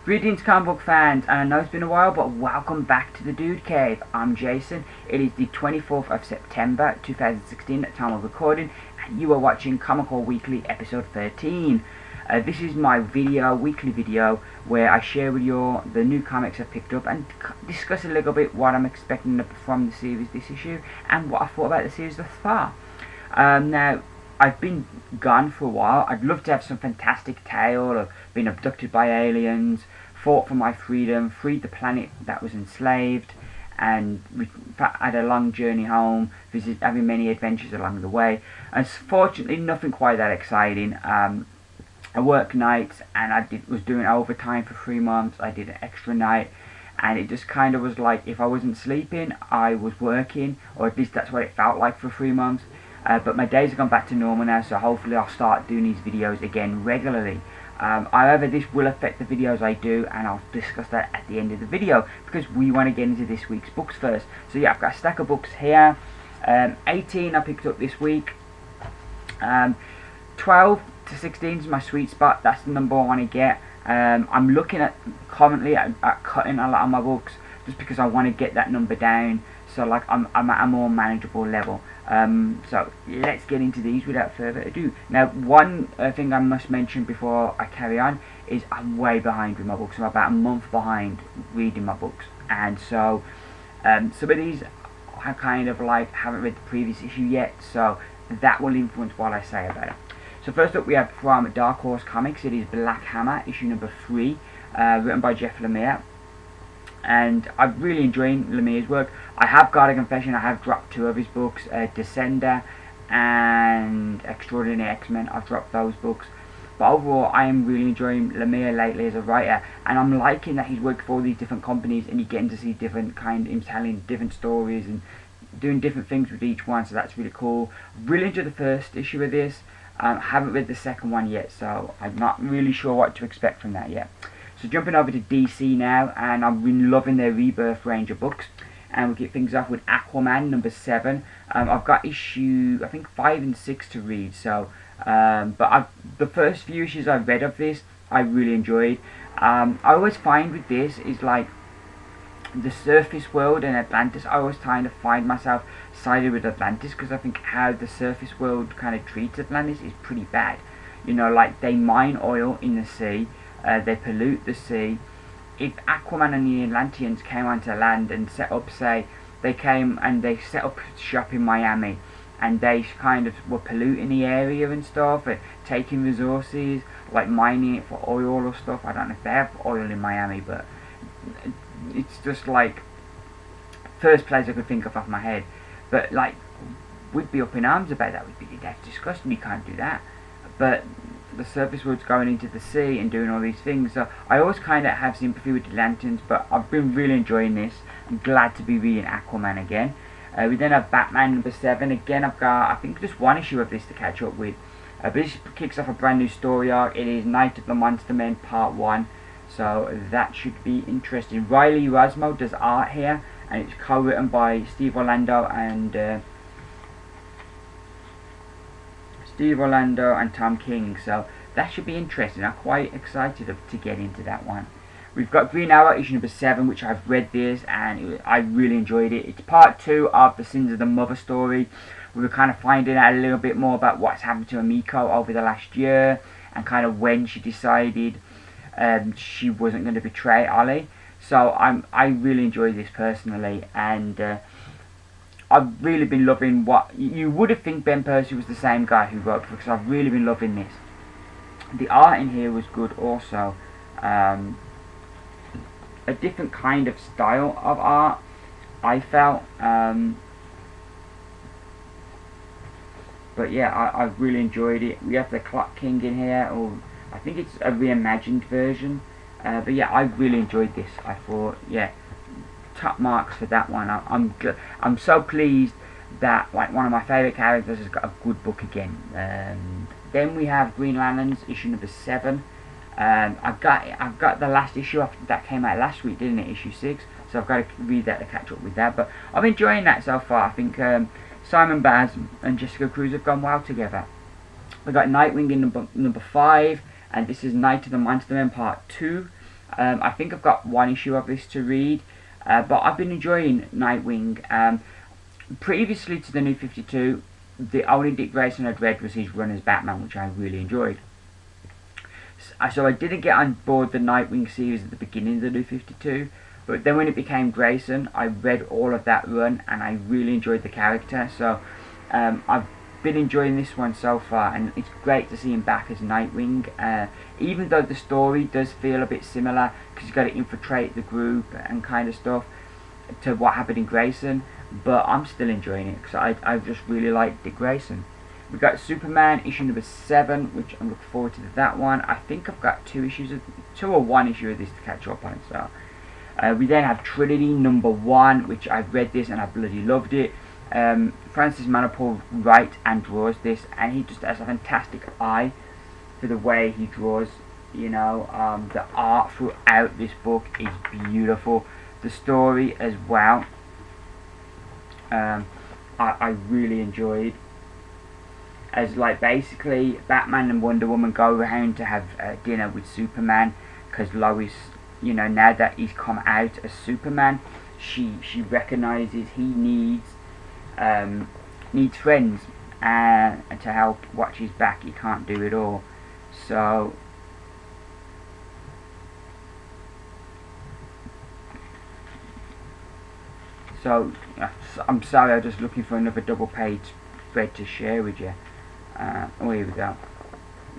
Greetings comic book fans, and I know it's been a while, but welcome back to the Dude Cave. I'm Jason. It is the 24th of September 2016 at time of recording, and you are watching Comical Weekly episode 13. This is my weekly video, where I share with you the new comics I've picked up and discuss a little bit what I'm expecting from the series this issue and what I thought about the series thus far. Now, I've been gone for a while. I'd love to have some fantastic tale of being abducted by aliens, fought for my freedom, freed the planet that was enslaved, and had a long journey home, having many adventures along the way. And fortunately, nothing quite that exciting. I work nights, and was doing overtime for 3 months. I did an extra night, and it just kind of was like if I wasn't sleeping, I was working, or at least that's what it felt like for 3 months. But my days have gone back to normal now, so hopefully I'll start doing these videos again regularly. However, this will affect the videos I do, and I'll discuss that at the end of the video, because we want to get into this week's books first. So yeah, I've got a stack of books here. 18 I picked up this week. 12 to 16 is my sweet spot. That's the number I want to get. I'm looking at currently at cutting a lot of my books, just because I want to get that number down, so like I'm at a more manageable level. So let's get into these without further ado. Now, one thing I must mention before I carry on is I'm way behind with my books. I'm about a month behind reading my books, and so some of these I kind of like haven't read the previous issue yet, so that will influence what I say about it. So first up, we have from Dark Horse Comics. It is Black Hammer, issue number 3, written by Jeff Lemire. And I'm really enjoying Lemire's work. I have got a confession, I have dropped 2 of his books, Descender and Extraordinary X-Men. I've dropped those books. But overall, I am really enjoying Lemire lately as a writer, and I'm liking that he's worked for all these different companies, and you're getting to see him telling different stories and doing different things with each one, so that's really cool. Really enjoyed the first issue of this. Haven't read the second one yet, so I'm not really sure what to expect from that yet. So jumping over to DC now, and I've been loving their Rebirth range of books. And we'll get things off with Aquaman number 7. I've got issue, I think 5 and 6 to read. So, but the first few issues I've read of this, I really enjoyed. I always find with this is like the surface world and Atlantis. I always kind of find myself sided with Atlantis, because I think how the surface world kind of treats Atlantis is pretty bad. You know, like they mine oil in the sea. They pollute the sea. If Aquaman and the Atlanteans came onto land and set up, say, they came and they set up shop in Miami, and they kind of were polluting the area and stuff, and taking resources, like mining it for oil or stuff. I don't know if they have oil in Miami, but it's just like, first place I could think of off my head. But like, we'd be up in arms about that. We'd be, that's disgusting, you can't do that. But the surface world's going into the sea and doing all these things, so I always kind of have sympathy with the Lanterns, but I've been really enjoying this. I'm glad to be reading Aquaman again. We then have Batman number 7. Again, I've got, I think, just 1 issue of this to catch up with. But this kicks off a brand new story arc. It is Night of the Monster Men Part 1, so that should be interesting. Riley Rosmo does art here, and it's co-written by Steve Orlando and Tom King, so that should be interesting. I'm quite excited to get into that one. We've got Green Arrow issue number 7, which I've read this and I really enjoyed it. It's part 2 of the Sins of the Mother story. We were kind of finding out a little bit more about what's happened to Amiko over the last year, and kind of when she decided she wasn't going to betray Ollie. So I really enjoyed this personally, and I've really been loving what you would have think Ben Percy was the same guy who wrote, because I've really been loving this. The art in here was good also. A different kind of style of art, I felt. But yeah, I really enjoyed it. We have the Clock King in here, or I think it's a reimagined version. But yeah, I really enjoyed this. I thought, yeah, top marks for that one. I'm so pleased that like one of my favourite characters has got a good book again. Then we have Green Lanterns issue number 7. I've got the last issue that came out last week, didn't it? Issue 6. So I've got to read that to catch up with that. But I'm enjoying that so far. I think Simon Baz and Jessica Cruz have gone well together. We've got Nightwing in number 5, and this is Night of the Monster Men Part 2. I think I've got one issue of this to read, but I've been enjoying Nightwing. Previously to the New 52, the only Dick Grayson I'd read was his run as Batman, which I really enjoyed. So I didn't get on board the Nightwing series at the beginning of the New 52, but then when it became Grayson, I read all of that run and I really enjoyed the character. So I've been enjoying this one so far, and it's great to see him back as Nightwing, even though the story does feel a bit similar because he's got to infiltrate the group and kind of stuff to what happened in Grayson, but I'm still enjoying it because I just really like Dick Grayson. We've got Superman issue number 7, which I'm looking forward to that one. I think I've got 2 or 1 issue of this to catch up on. So we then have Trinity number 1, which I've read this and I bloody loved it. Francis Manapul writes and draws this, and he just has a fantastic eye for the way he draws. You know, the art throughout this book is beautiful. The story as well, I really enjoyed. As like basically Batman and Wonder Woman go around to have dinner with Superman, because Lois, you know, now that he's come out as Superman, she recognizes he needs friends to help watch his back. He can't do it all. So I'm sorry, I'm just looking for another double page spread to share with you. Oh, here we go.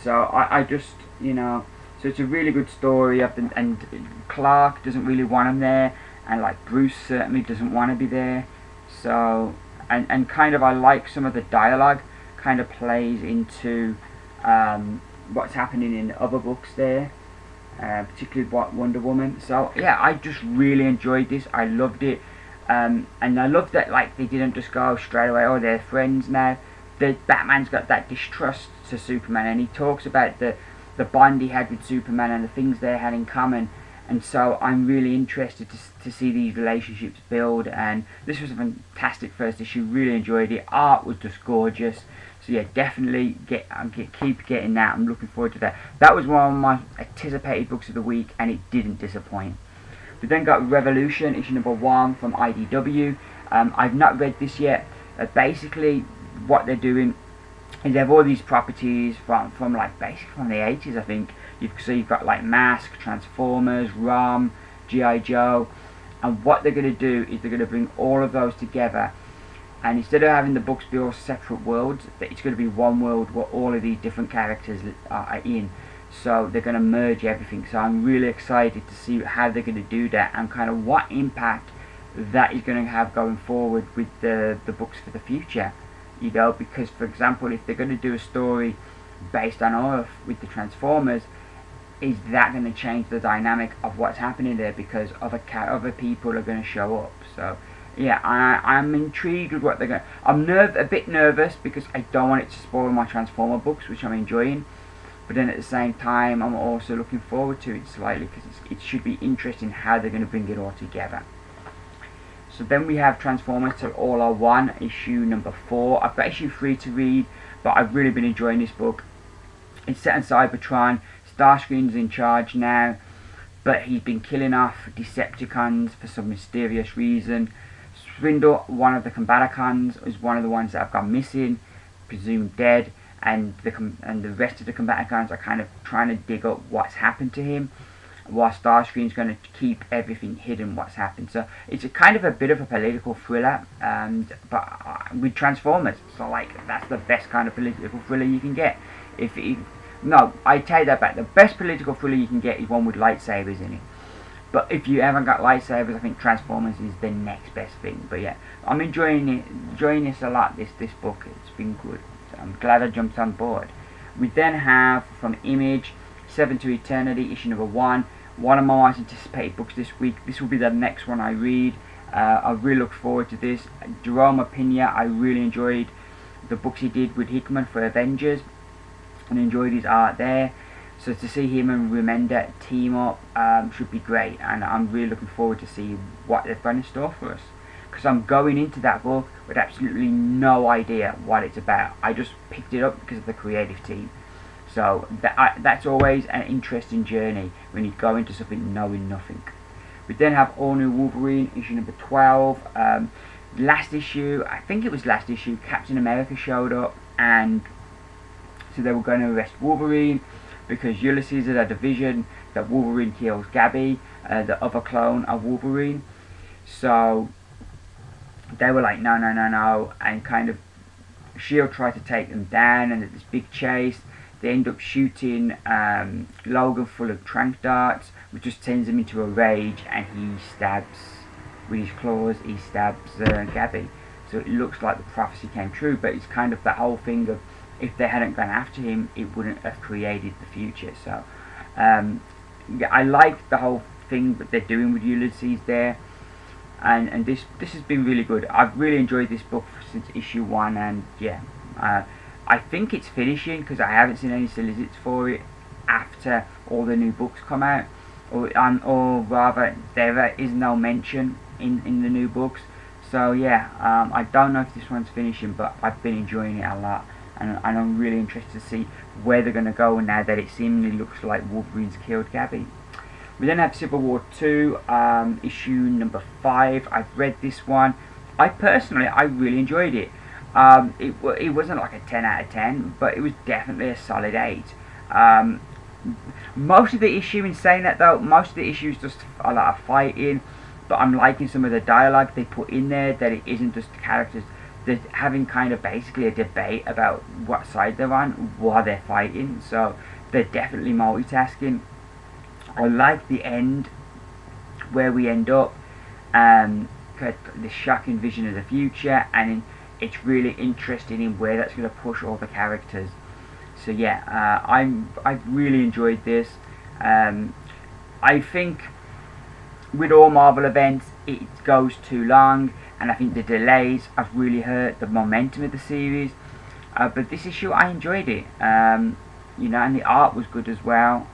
So I just, you know, so it's a really good story, and Clark doesn't really want him there, and like Bruce certainly doesn't want to be there. So and kind of I like some of the dialogue kind of plays into what's happening in other books there, particularly Wonder Woman. So yeah, I just really enjoyed this. I loved it. And I love that like they didn't just go straight away, oh, they're friends now. Batman's got that distrust to Superman, and he talks about the bond he had with Superman and the things they had in common. And so I'm really interested to see these relationships build, and this was a fantastic first issue. Really enjoyed it. Art was just gorgeous. So yeah, definitely keep getting that. I'm looking forward to that. That was one of my anticipated books of the week, and it didn't disappoint. We then got Revolution issue number 1 from IDW. I've not read this yet. Basically what they're doing is they have all these properties from like basically from the 80s, I think. You've got like Mask, Transformers, ROM, G.I. Joe, and what they're going to do is they're going to bring all of those together, and instead of having the books be all separate worlds, it's going to be one world where all of these different characters are in. So they're going to merge everything. So I'm really excited to see how they're going to do that, and kind of what impact that is going to have going forward with the books for the future. You know, because for example, if they're going to do a story based on Earth with the Transformers, is that going to change the dynamic of what's happening there, because other people are going to show up? So yeah, I'm intrigued with what they're going to... I'm a bit nervous because I don't want it to spoil my Transformer books, which I'm enjoying. But then at the same time, I'm also looking forward to it slightly, because it should be interesting how they're going to bring it all together. So then we have Transformers Till All Are One, issue number 4. I've got issue 3 to read, but I've really been enjoying this book. It's set in Cybertron. Starscream's in charge now, but he's been killing off Decepticons for some mysterious reason. Swindle, one of the Combaticons, is one of the ones that have gone missing, presumed dead, and the rest of the Combaticons are kind of trying to dig up what's happened to him, while Starscream's going to keep everything hidden what's happened. So it's a kind of a bit of a political thriller, but with Transformers. So like that's the best kind of political thriller you can get. No, I take that back. The best political thriller you can get is one with lightsabers in it. But if you haven't got lightsabers, I think Transformers is the next best thing. But yeah, I'm enjoying this a lot. This book, it's been good. So I'm glad I jumped on board. We then have from Image 7 to Eternity, issue number 1. One of my most anticipated books this week. This will be the next one I read. I really look forward to this. Jerome Pena, I really enjoyed the books he did with Hickman for Avengers, and enjoyed his art there. So to see him and Remender team up should be great, and I'm really looking forward to see what they've got in store for us, because I'm going into that book with absolutely no idea what it's about. I just picked it up because of the creative team. So that's always an interesting journey when you go into something knowing nothing. We then have All New Wolverine, issue number 12. Last issue, I think it was last issue, Captain America showed up, and so they were going to arrest Wolverine because Ulysses had a division that Wolverine kills Gabby, the other clone of Wolverine. So they were like, no, no, no, no, and kind of S.H.I.E.L.D. tried to take them down, and at this big chase, they end up shooting Logan full of tranq darts, which just sends him into a rage, and he stabs, with his claws, he stabs Gabby. So it looks like the prophecy came true, but it's kind of that whole thing of, if they hadn't gone after him, it wouldn't have created the future. So yeah, I like the whole thing that they're doing with Ulysses there, and this has been really good. I've really enjoyed this book since issue 1, and yeah, I think it's finishing because I haven't seen any solicits for it after all the new books come out, or rather there is no mention in the new books. So yeah, I don't know if this one's finishing, but I've been enjoying it a lot, and I'm really interested to see where they're going to go now that it seemingly looks like Wolverine's killed Gabby. We then have Civil War 2, issue number 5. I've read this one. I really enjoyed it. It wasn't like a 10 out of 10, but it was definitely a solid 8. Most of the issue, in saying that though, most of the issue is just a lot of fighting, but I'm liking some of the dialogue they put in there, that it isn't just the characters. They're having kind of basically a debate about what side they're on while they're fighting, so they're definitely multitasking. I like the end, where we end up, the shocking vision of the future, and it's really interesting in where that's going to push all the characters. So yeah, I've really enjoyed this. I think with all Marvel events, it goes too long, and I think the delays have really hurt the momentum of the series. But this issue, I enjoyed it. You know, and the art was good as well.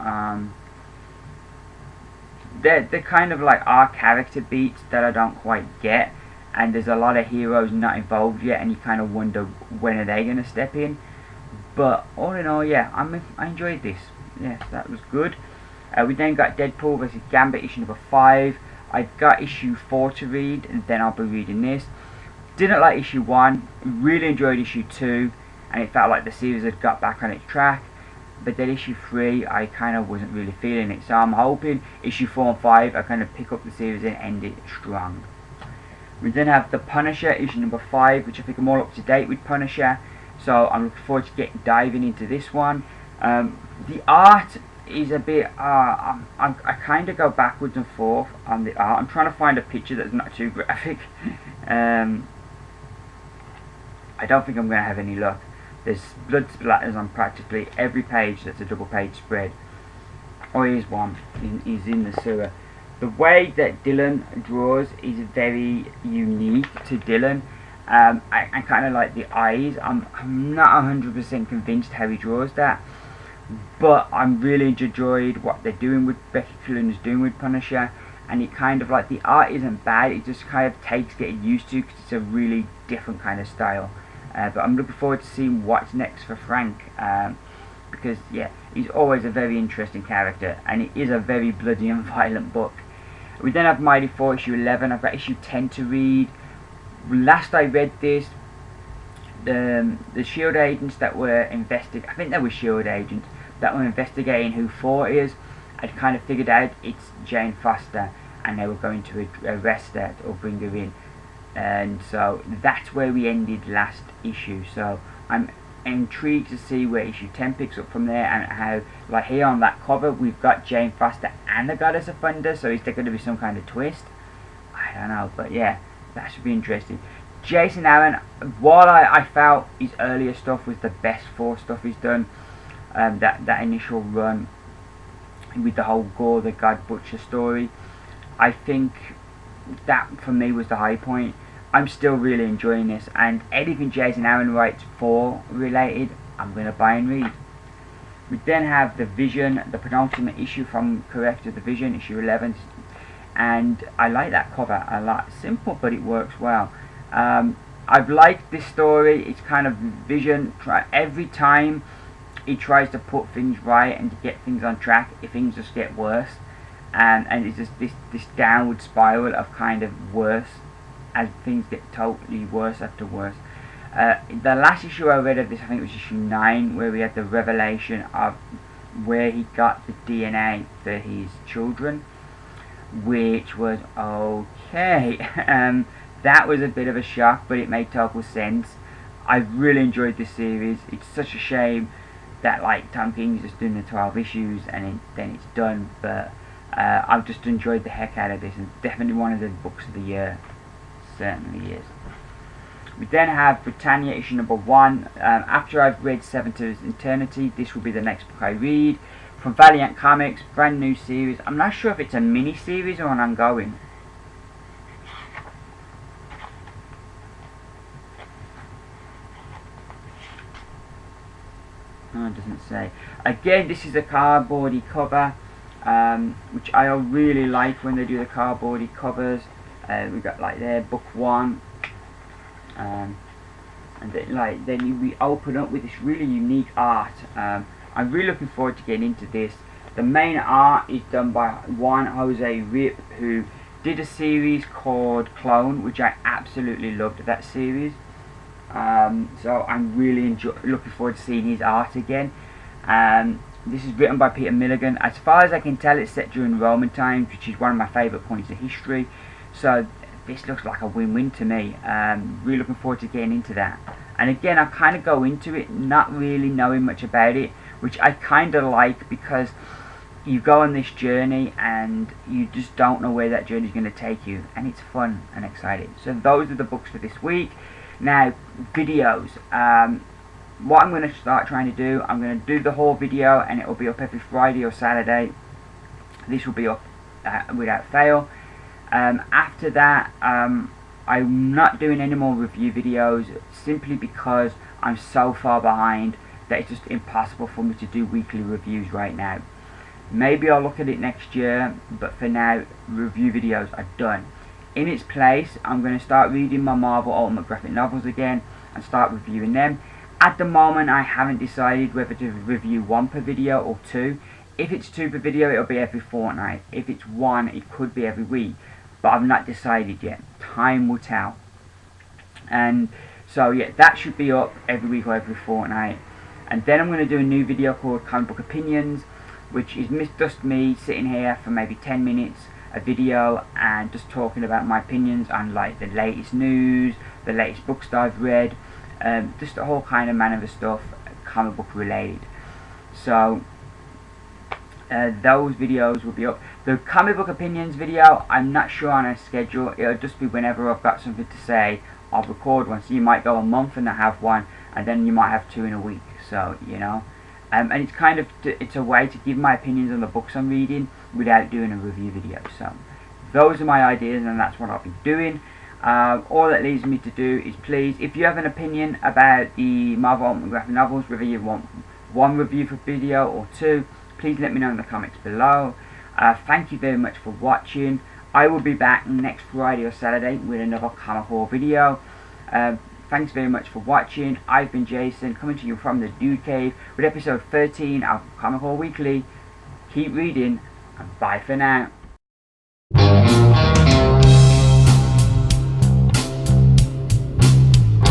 They're kind of like our character beats that I don't quite get, and there's a lot of heroes not involved yet, and you kind of wonder when are they going to step in. But all in all, yeah, I enjoyed this. Yes, that was good. We then got Deadpool vs Gambit issue number 5. I've got issue 4 to read, and then I'll be reading this. Didn't like issue 1, really enjoyed issue 2, and it felt like the series had got back on its track. But then issue 3, I kind of wasn't really feeling it, so I'm hoping issue 4 and 5 are kind of pick up the series and end it strong. We then have The Punisher issue number 5, which I think I'm all up to date with Punisher, so I'm looking forward to diving into this one. The art is a bit, I kind of go backwards and forth on the art. I'm trying to find a picture that's not too graphic. I don't think I'm going to have any luck. There's blood splatters on practically every page that's a double page spread. Oh, here's one. He's in the sewer. The way that Dylan draws is very unique to Dylan. I kind of like the eyes. I'm not 100% convinced how he draws that, but I'm really enjoyed what they're doing with Becky Cloonan is doing with Punisher, and it kind of like the art isn't bad. It just kind of takes getting used to because it's a really different kind of style. But I'm looking forward to seeing what's next for Frank, because yeah, he's always a very interesting character, and it is a very bloody and violent book. We then have Mighty Thor issue 11. I've got issue 10 to read. Last I read this, the S.H.I.E.L.D. agents that were investigating, I think they were S.H.I.E.L.D. agents that were investigating who Thor is, I'd kind of figured out it's Jane Foster, and they were going to arrest her or bring her in. And so that's where we ended last issue, so I'm intrigued to see where issue 10 picks up from there, and how, like here on that cover, we've got Jane Foster and the Goddess of Thunder, so is there going to be some kind of twist? I don't know, but yeah, that should be interesting. Jason Aaron, while I felt his earlier stuff was the best Thor stuff he's done, that initial run with the whole Gore the God Butcher story, I think that for me was the high point. I'm still really enjoying this, and anything Jason Aaron writes for related, I'm going to buy and read. We then have The Vision, the penultimate issue from Corrector The Vision, issue 11, and I like that cover a lot. Simple, but it works well. I've liked this story. It's kind of Vision, every time he tries to put things right and to get things on track, if things just get worse, and it's just this downward spiral of kind of worse as things get totally worse after worse. The last issue I read of this, I think it was issue 9, where we had the revelation of where he got the DNA for his children, which was okay. That was a bit of a shock, but it made total sense. I really enjoyed this series. It's such a shame that like Tom King's just doing the 12 issues and then it's done, but I've just enjoyed the heck out of this, and definitely one of the books of the year. Certainly is. We then have Britannia issue number 1. After I've read Seven to Eternity, this will be the next book I read. From Valiant Comics, brand new series. I'm not sure if it's a mini series or an ongoing. Oh, it doesn't say. Again, this is a cardboardy cover, which I really like when they do the cardboardy covers. We got like there, book 1, and then we open up with this really unique art. I'm really looking forward to getting into this. The main art is done by Juan Jose Rip, who did a series called Clone, which I absolutely loved that series. So I'm really looking forward to seeing his art again. This is written by Peter Milligan. As far as I can tell, it's set during Roman times, which is one of my favourite points of history. So this looks like a win-win to me. Really looking forward to getting into that. And again, I kind of go into it not really knowing much about it, which I kind of like, because you go on this journey and you just don't know where that journey is going to take you, and it's fun and exciting. So those are the books for this week. Now, videos. What I'm going to start trying to do, I'm going to do the whole video, and it will be up every Friday or Saturday. This will be up without fail. After that, I'm not doing any more review videos, simply because I'm so far behind that it's just impossible for me to do weekly reviews right now. Maybe I'll look at it next year, but for now, review videos are done. In its place, I'm going to start reading my Marvel Ultimate Graphic Novels again and start reviewing them. At the moment, I haven't decided whether to review 1 per video or 2. If it's 2 per video, it'll be every fortnight. If it's 1, it could be every week. But I've not decided yet. Time will tell. And so yeah, that should be up every week or every fortnight. And then I'm going to do a new video called Comic Book Opinions, which is just me sitting here for maybe 10 minutes, a video, and just talking about my opinions on like the latest news, the latest books that I've read, just the whole kind of manner of stuff, comic book related. So those videos will be up. The comic book opinions video, I'm not sure on a schedule. It'll just be whenever I've got something to say, I'll record one. So you might go a month and not have one, and then you might have 2 in a week. So you know, and it's kind of it's a way to give my opinions on the books I'm reading without doing a review video. So those are my ideas, and that's what I'll be doing. All that leaves me to do is, please, if you have an opinion about the Marvel Ultimate Graphic Novels, whether you want 1 review for video or 2, please let me know in the comments below. Thank you very much for watching. I will be back next Friday or Saturday with another comic haul video. Thanks very much for watching. I've been Jason, coming to you from the Dude Cave with episode 13 of Comic Haul Weekly. Keep reading, and bye for now.